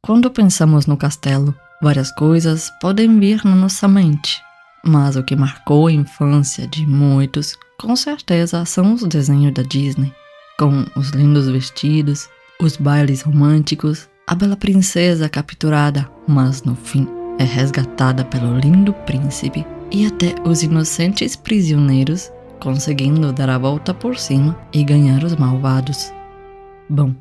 Quando pensamos no castelo, várias coisas podem vir na nossa mente, mas o que marcou a infância de muitos, com certeza, são os desenhos da Disney, com os lindos vestidos, os bailes românticos, a bela princesa capturada, mas no fim é resgatada pelo lindo príncipe, e até os inocentes prisioneiros conseguindo dar a volta por cima e ganhar os malvados. Bom,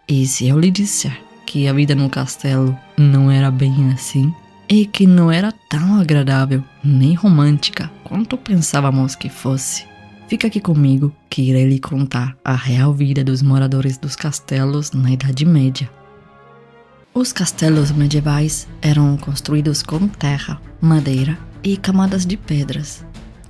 e se eu lhe disser que a vida no castelo não era bem assim, e que não era tão agradável nem romântica quanto pensávamos que fosse? Fica aqui comigo que irei lhe contar a real vida dos moradores dos castelos na Idade Média. Os castelos medievais eram construídos com terra, madeira e camadas de pedras.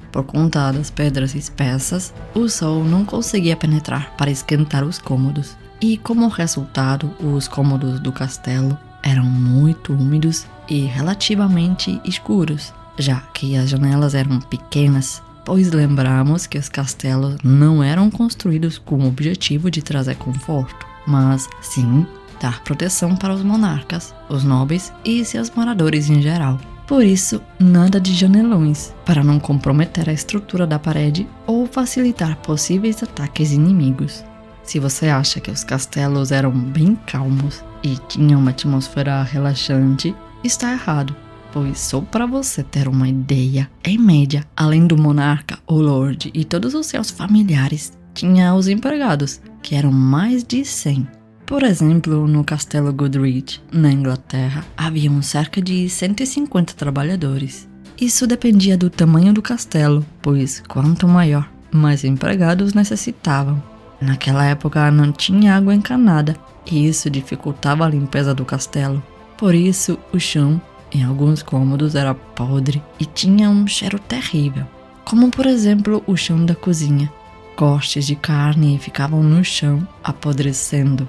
Por conta das pedras espessas, o sol não conseguia penetrar para esquentar os cômodos, e como resultado, os cômodos do castelo eram muito úmidos e relativamente escuros, já que as janelas eram pequenas, pois lembramos que os castelos não eram construídos com o objetivo de trazer conforto, mas sim dar proteção para os monarcas, os nobres e seus moradores em geral. Por isso, nada de janelões, para não comprometer a estrutura da parede ou facilitar possíveis ataques inimigos. Se você acha que os castelos eram bem calmos e tinham uma atmosfera relaxante, está errado, pois só para você ter uma ideia, em média, além do monarca, o lorde e todos os seus familiares, tinha os empregados, que eram mais de 100. Por exemplo, no Castelo Goodrich, na Inglaterra, haviam cerca de 150 trabalhadores. Isso dependia do tamanho do castelo, pois quanto maior, mais empregados necessitavam. Naquela época não tinha água encanada, e isso dificultava a limpeza do castelo. Por isso, o chão, em alguns cômodos, era podre e tinha um cheiro terrível. Como, por exemplo, o chão da cozinha. Cortes de carne ficavam no chão, apodrecendo.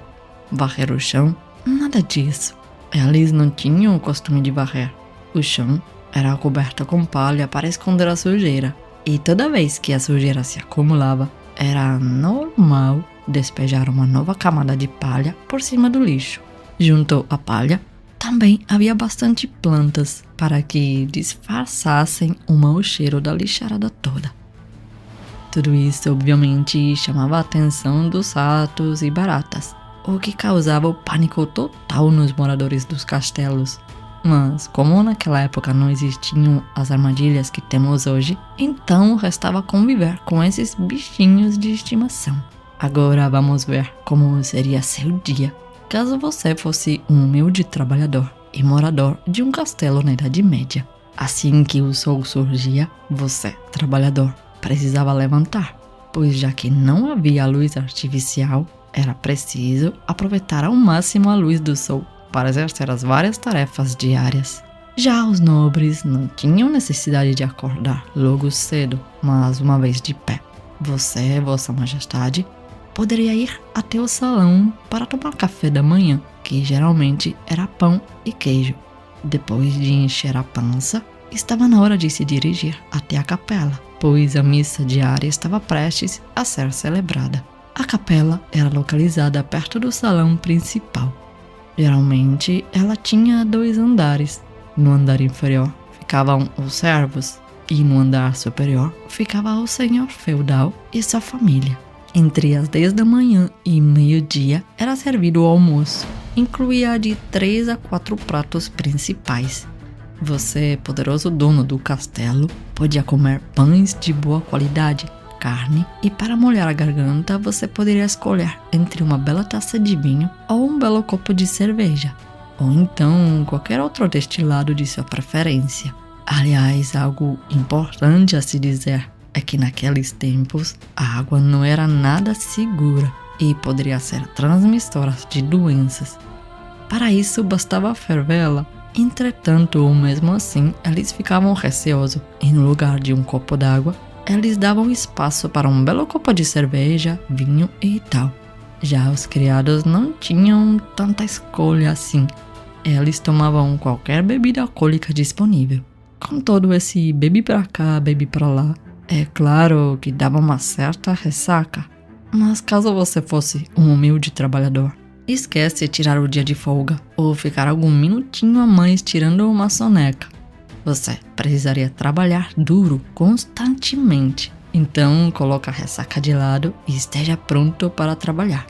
Varrer o chão? Nada disso. Eles não tinham o costume de varrer. O chão era coberto com palha para esconder a sujeira, e toda vez que a sujeira se acumulava, era normal despejar uma nova camada de palha por cima do lixo. Junto à palha, também havia bastante plantas para que disfarçassem o mau cheiro da lixarada toda. Tudo isso, obviamente, chamava a atenção dos ratos e baratas, o que causava o pânico total nos moradores dos castelos. Mas, como naquela época não existiam as armadilhas que temos hoje, então restava conviver com esses bichinhos de estimação. Agora vamos ver como seria seu dia, caso você fosse um humilde trabalhador e morador de um castelo na Idade Média. Assim que o sol surgia, você, trabalhador, precisava levantar, pois já que não havia luz artificial, era preciso aproveitar ao máximo a luz do sol para exercer as várias tarefas diárias. Já os nobres não tinham necessidade de acordar logo cedo, mas uma vez de pé, você, Vossa Majestade, poderia ir até o salão para tomar café da manhã, que geralmente era pão e queijo. Depois de encher a pança, estava na hora de se dirigir até a capela, pois a missa diária estava prestes a ser celebrada. A capela era localizada perto do salão principal. Geralmente, ela tinha 2 andares. No andar inferior ficavam os servos e no andar superior ficava o senhor feudal e sua família. Entre as 10 da manhã e meio-dia era servido o almoço. Incluía de 3 a 4 pratos principais. Você, poderoso dono do castelo, podia comer pães de boa qualidade, carne, e para molhar a garganta você poderia escolher entre uma bela taça de vinho ou um belo copo de cerveja, ou então qualquer outro destilado de sua preferência. Aliás, algo importante a se dizer é que naqueles tempos a água não era nada segura e poderia ser transmissora de doenças. Para isso bastava fervê-la. Entretanto, mesmo assim, eles ficavam receosos e no lugar de um copo d'água, eles davam espaço para um belo copo de cerveja, vinho e tal. Já os criados não tinham tanta escolha assim. Eles tomavam qualquer bebida alcoólica disponível. Com todo esse bebe pra cá, bebe pra lá, é claro que dava uma certa ressaca. Mas caso você fosse um humilde trabalhador esquece de tirar o dia de folga ou ficar algum minutinho a mais tirando uma soneca. Você precisaria trabalhar duro constantemente. Então, coloque a ressaca de lado e esteja pronto para trabalhar.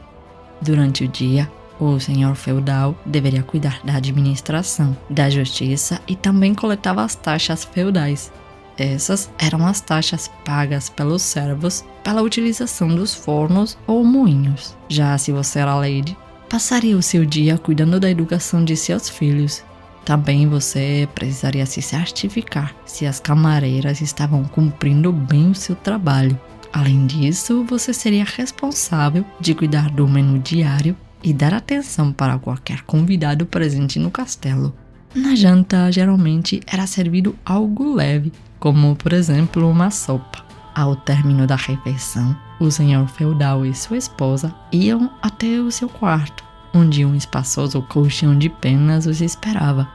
Durante o dia, o senhor feudal deveria cuidar da administração, da justiça e também coletava as taxas feudais. Essas eram as taxas pagas pelos servos pela utilização dos fornos ou moinhos. Já se você era lady, passaria o seu dia cuidando da educação de seus filhos. Também você precisaria se certificar se as camareiras estavam cumprindo bem o seu trabalho. Além disso, você seria responsável de cuidar do menu diário e dar atenção para qualquer convidado presente no castelo. Na janta, geralmente era servido algo leve, como por exemplo uma sopa. Ao término da refeição, o senhor feudal e sua esposa iam até o seu quarto, onde um espaçoso colchão de penas os esperava.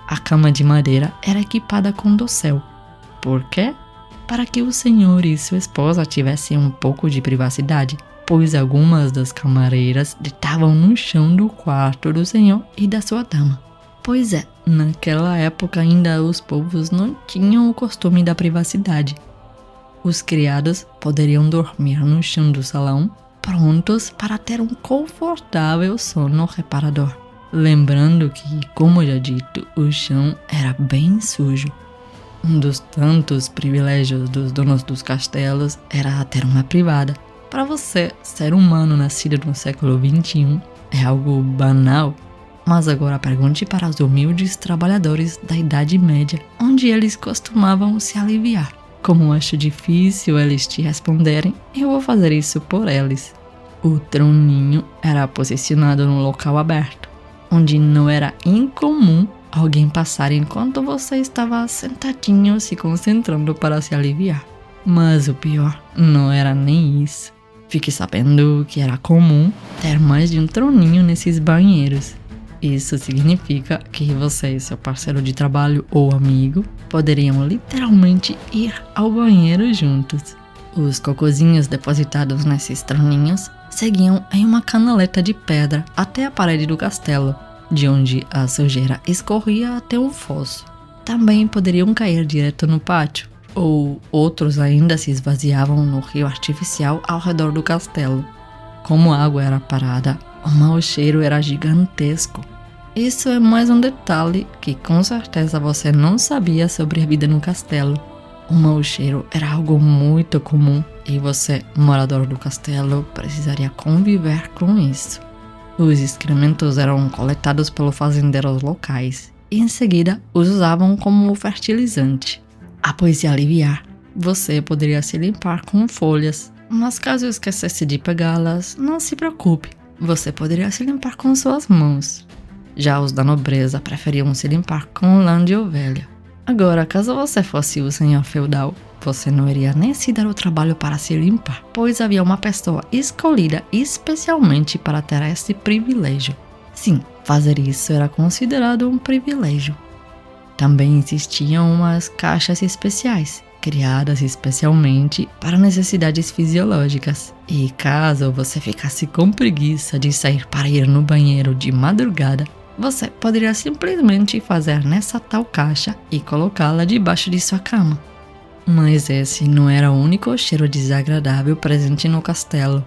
A cama de madeira era equipada com dossel. Por quê? Para que o senhor e sua esposa tivessem um pouco de privacidade, pois algumas das camareiras deitavam no chão do quarto do senhor e da sua dama. Pois é, naquela época ainda os povos não tinham o costume da privacidade. Os criados poderiam dormir no chão do salão, prontos para ter um confortável sono reparador. Lembrando que, como já dito, o chão era bem sujo. Um dos tantos privilégios dos donos dos castelos era ter uma privada. Para você, ser humano nascido no século XXI, é algo banal. Mas agora pergunte para os humildes trabalhadores da Idade Média, onde eles costumavam se aliviar. Como acho difícil eles te responderem, eu vou fazer isso por eles. O troninho era posicionado num local aberto, onde não era incomum alguém passar enquanto você estava sentadinho se concentrando para se aliviar. Mas o pior não era nem isso. Fique sabendo que era comum ter mais de um troninho nesses banheiros. Isso significa que você e seu parceiro de trabalho ou amigo poderiam literalmente ir ao banheiro juntos. Os cocozinhos depositados nesses troninhos seguiam em uma canaleta de pedra até a parede do castelo, de onde a sujeira escorria até um fosso. Também poderiam cair direto no pátio, ou outros ainda se esvaziavam no rio artificial ao redor do castelo. Como a água era parada, o mau cheiro era gigantesco. Isso é mais um detalhe que com certeza você não sabia sobre a vida no castelo. O mau cheiro era algo muito comum e você, morador do castelo, precisaria conviver com isso. Os excrementos eram coletados pelos fazendeiros locais e em seguida os usavam como fertilizante. Após se aliviar, você poderia se limpar com folhas, mas caso esquecesse de pegá-las, não se preocupe, você poderia se limpar com suas mãos. Já os da nobreza preferiam se limpar com lã de ovelha. Agora, caso você fosse o senhor feudal, você não iria nem se dar o trabalho para se limpar, pois havia uma pessoa escolhida especialmente para ter esse privilégio. Sim, fazer isso era considerado um privilégio. Também existiam umas caixas especiais, criadas especialmente para necessidades fisiológicas. E caso você ficasse com preguiça de sair para ir no banheiro de madrugada, você poderia simplesmente fazer nessa tal caixa e colocá-la debaixo de sua cama. Mas esse não era o único cheiro desagradável presente no castelo.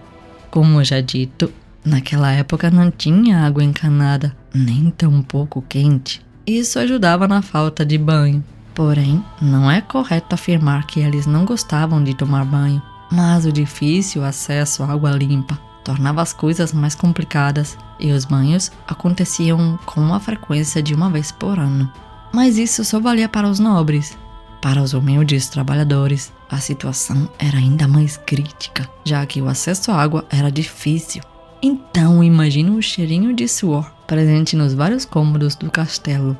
Como já dito, naquela época não tinha água encanada, nem tampouco quente. Isso ajudava na falta de banho. Porém, não é correto afirmar que eles não gostavam de tomar banho, mas o difícil acesso à água limpa tornava as coisas mais complicadas e os banhos aconteciam com a frequência de uma vez por ano. Mas isso só valia para os nobres. Para os humildes trabalhadores, a situação era ainda mais crítica, já que o acesso à água era difícil. Então, imagine o cheirinho de suor presente nos vários cômodos do castelo.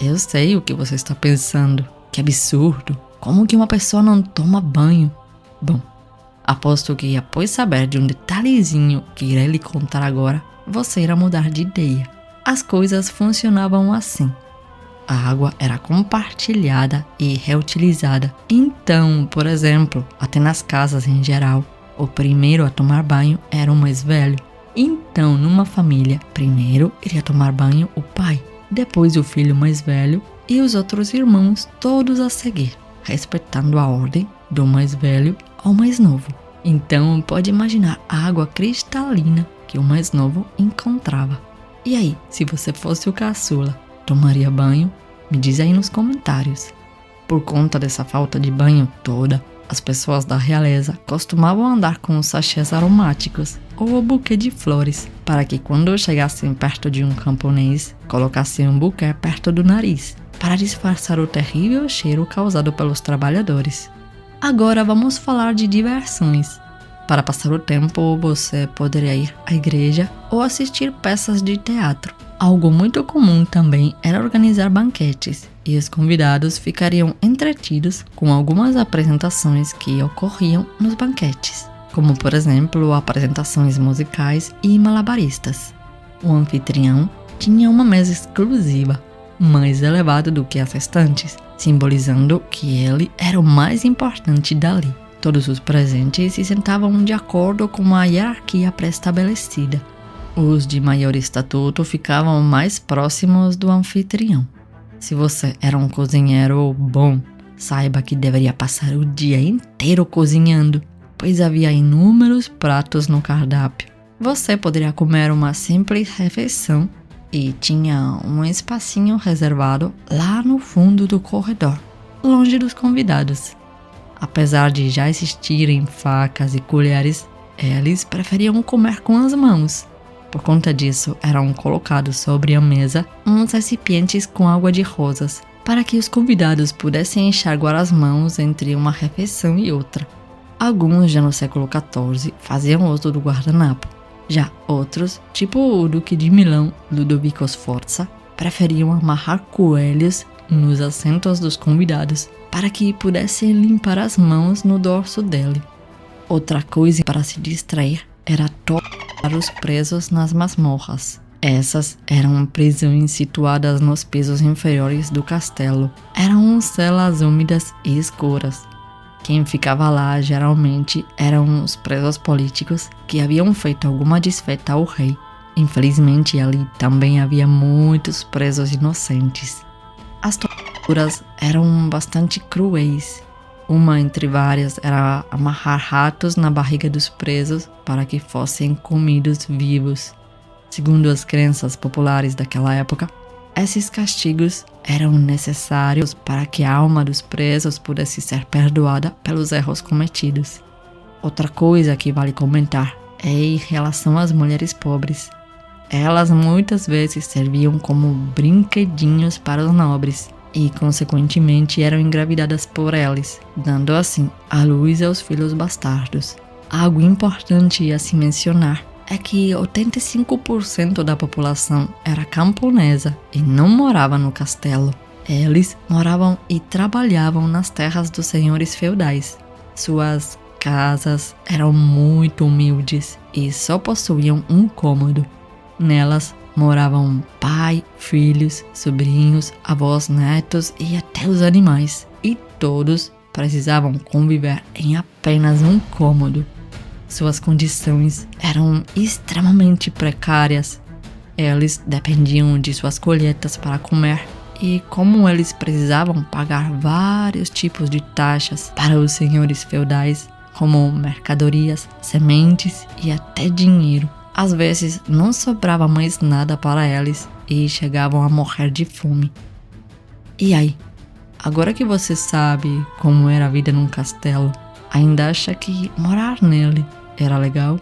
Eu sei o que você está pensando. Que absurdo! Como que uma pessoa não toma banho? Bom, aposto que após saber de um detalhezinho que irei lhe contar agora, você irá mudar de ideia. As coisas funcionavam assim. A água era compartilhada e reutilizada. Então, por exemplo, até nas casas em geral, o primeiro a tomar banho era o mais velho. Então, numa família, primeiro iria tomar banho o pai, depois o filho mais velho e os outros irmãos, todos a seguir, respeitando a ordem do mais velho ao mais novo. Então, pode imaginar a água cristalina que o mais novo encontrava. E aí, se você fosse o caçula, tomaria banho? Me diz aí nos comentários. Por conta dessa falta de banho toda, as pessoas da realeza costumavam andar com sachês aromáticos ou o buquê de flores, para que quando chegassem perto de um camponês, colocassem um buquê perto do nariz, para disfarçar o terrível cheiro causado pelos trabalhadores. Agora vamos falar de diversões. Para passar o tempo, você poderia ir à igreja ou assistir peças de teatro. Algo muito comum também era organizar banquetes, e os convidados ficariam entretidos com algumas apresentações que ocorriam nos banquetes, como por exemplo apresentações musicais e malabaristas. O anfitrião tinha uma mesa exclusiva, mais elevada do que as restantes, simbolizando que ele era o mais importante dali. Todos os presentes se sentavam de acordo com a hierarquia pré-estabelecida. Os de maior estatuto ficavam mais próximos do anfitrião. Se você era um cozinheiro bom, saiba que deveria passar o dia inteiro cozinhando, pois havia inúmeros pratos no cardápio. Você poderia comer uma simples refeição e tinha um espacinho reservado lá no fundo do corredor, longe dos convidados. Apesar de já existirem facas e colheres, eles preferiam comer com as mãos. Por conta disso, eram colocados sobre a mesa uns recipientes com água de rosas, para que os convidados pudessem enxaguar as mãos entre uma refeição e outra. Alguns, já no século XIV, faziam uso do guardanapo. Já outros, tipo o Duque de Milão, Ludovico Sforza, preferiam amarrar coelhos nos assentos dos convidados, para que pudessem limpar as mãos no dorso dele. Outra coisa para se distrair era torturar os presos nas masmorras. Essas eram prisões situadas nos pisos inferiores do castelo. Eram celas úmidas e escuras. Quem ficava lá geralmente eram os presos políticos que haviam feito alguma desfeita ao rei. Infelizmente, ali também havia muitos presos inocentes. As torturas eram bastante cruéis. Uma entre várias era amarrar ratos na barriga dos presos para que fossem comidos vivos. Segundo as crenças populares daquela época, esses castigos eram necessários para que a alma dos presos pudesse ser perdoada pelos erros cometidos. Outra coisa que vale comentar é em relação às mulheres pobres. Elas muitas vezes serviam como brinquedinhos para os nobres e, consequentemente, eram engravidadas por eles, dando assim à luz aos filhos bastardos. Algo importante a se mencionar é que 85% da população era camponesa e não morava no castelo. Eles moravam e trabalhavam nas terras dos senhores feudais. Suas casas eram muito humildes e só possuíam um cômodo. Nelas moravam pai, filhos, sobrinhos, avós, netos e até os animais. E todos precisavam conviver em apenas um cômodo. Suas condições eram extremamente precárias. Eles dependiam de suas colheitas para comer. E como eles precisavam pagar vários tipos de taxas para os senhores feudais, como mercadorias, sementes e até dinheiro, às vezes não sobrava mais nada para eles e chegavam a morrer de fome. E aí, agora que você sabe como era a vida num castelo, ainda acha que morar nele era legal?